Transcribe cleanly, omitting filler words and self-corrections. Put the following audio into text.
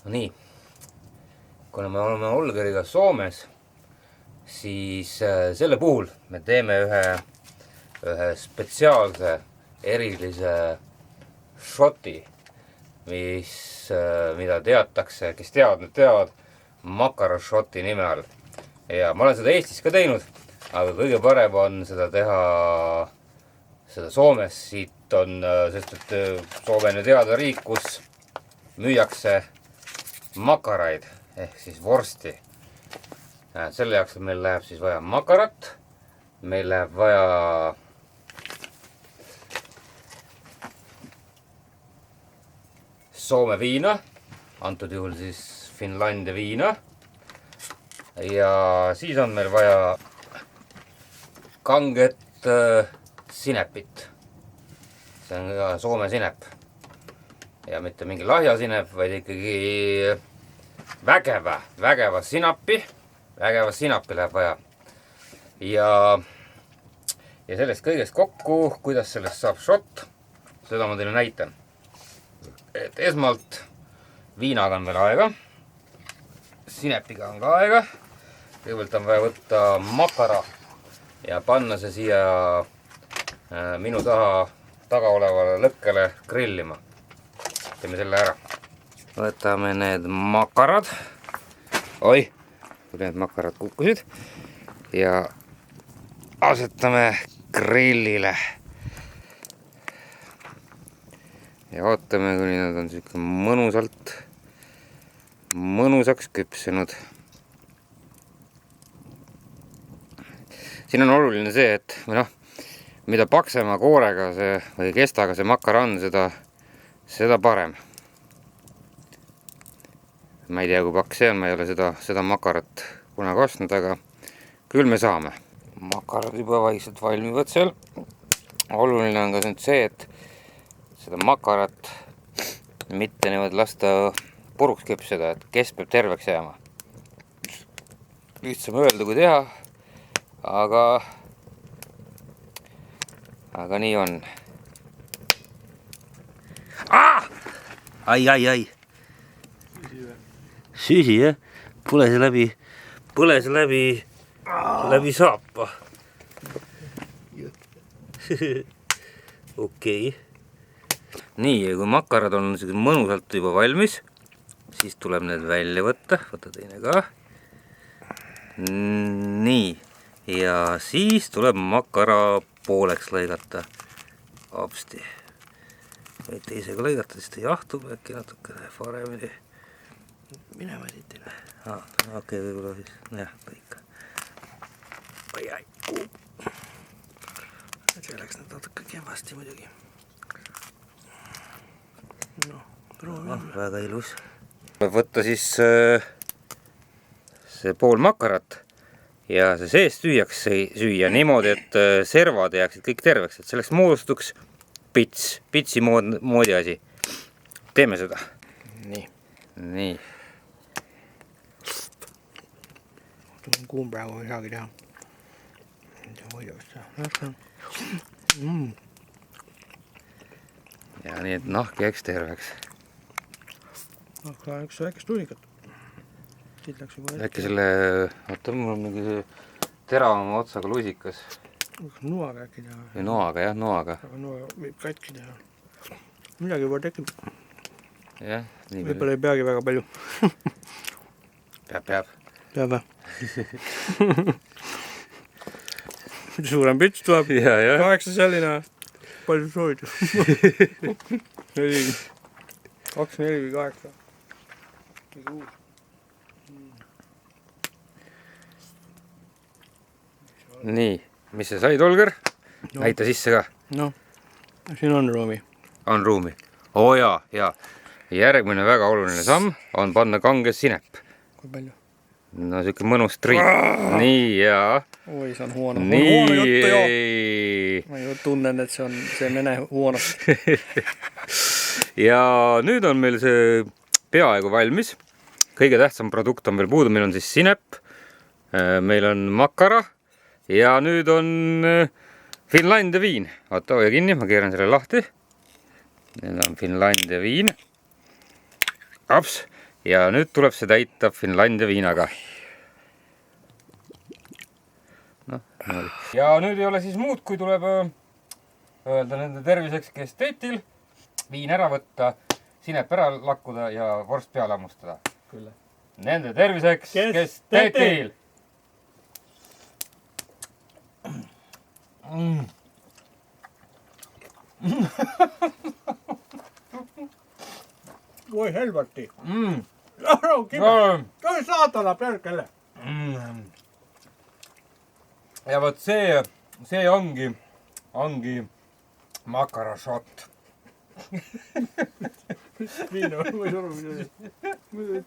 No nii, kuna me oleme Olgeriga Soomes, siis selle puhul me teeme ühe spetsiaalse erilise šoti, mida teatakse, kes teavad, need teavad makarašoti nime all. Ja ma olen seda Eestis ka teinud, aga kõige parem on seda teha seda Soomes. Siit on, sest et Soome on ju teada riik, kus müüakse makaraid ehk siis vorsti. Selle jaoks meil läheb siis vaja makarat, meil läheb vaja Soome viina, antud juhul siis Finlandia viina, ja siis on meil vaja kanget sinepit. See on ka Soome sinep. Ja mitte mingi lahja sinep, vaid ikkagi vägeva sinapi. Vägeva sinapi läheb vaja. Ja sellest kõigest kokku, kuidas sellest saab šot, seda ma teile näitan. Et esmalt viinaga on veel aega. Sinepiga on ka aega. Kõigepealt on vaja võtta makara ja panna see siia minu taga olevale lõkkele grillima. Teeme selle ära. Võtame need makarad. Oi, kui need makarad kukkusid. Ja asetame grillile. Ja ootame, kuni nad on siuke mõnusaks küpsenud. Siin on oluline see, et mida paksema koorega või kestaga see makara on, seda parem. Ma ei tea, kui paks see on, ma ei ole seda makarat kunagi ostnud, aga küll me saame. Makarad juba vaikselt valmivad seal. Oluline on ka see, et seda makarat mitte niimoodi lasta puruks küpseda, et kes peab terveks jääma. Lihtsam öelda kui teha, aga nii on. Ai. Süsi, jah? Põle see läbi saapa. Okei. Nii, ja kui makarad on mõnusalt juba valmis, siis tuleb need välja võtta. Võta teine ka. Nii, ja siis tuleb makara pooleks lõigata. Hopsti. Võite ise ka lõigata, siis ta jahtub äkki natukene paremini. Minema siitile. Okei, võib-olla siis. Jah, lõika. Ai, kuub. See läks natuke kehvasti muidugi. Väga ilus. Võtta siis see pool makarat ja see seest süüa niimoodi, et servad jääksid kõik terveks, et selleks moodustuks pitsi moodi asi. Teeme seda. Nii. Kuum praegu ei saagi teha. Ja nii, et nahk jääks terveks. Aga üks väikest lusikat. Siit läks juba äkki selle, mul on mingi teravama otsaga lusikas. Noaga äkki teha. Või noaga, jah, noaga. Aga noa võib katki teha. Midagi juba tekib. Jah, nii palju. Võib-olla ei peagi väga palju. Peab. Peab või? Suurem pits tuleb. 8 selline. Palju soovid. 4, 2, 4 või 8. Nii, mis sa said, Olger? Näita sisse ka. No, siin on ruumi. On ruumi. Jaa. Järgmine väga oluline samm on panna kange sinep. Kui palju? No siuke mõnus triip. Nii, jaa. Oi, see on huono. Nii. Ma ju tunnen, et see on see mene huono. Ja nüüd on meil see peaaegu valmis. Kõige tähtsam produkt on veel puudu. Meil on siis sinep, meil on makara ja nüüd on Finlandia viin. Oota, hoia kinni, ma keeran selle lahti. Nüüd on Finlandia viin. Aps. ja nüüd tuleb see täita Finlandia viinaga. Noh, ja nüüd ei ole siis muud, kui tuleb öelda nende terviseks, kes teetil, viin ära võtta, sinep ära lakkuda ja vorst peale hammustada. Kyllä. Nende terviseks, kes teetil! Voi helvetti. No, kiva. Toi saatana perkele. Ja vot see ongi makarashot. Viino, ma ei saa aru, mida.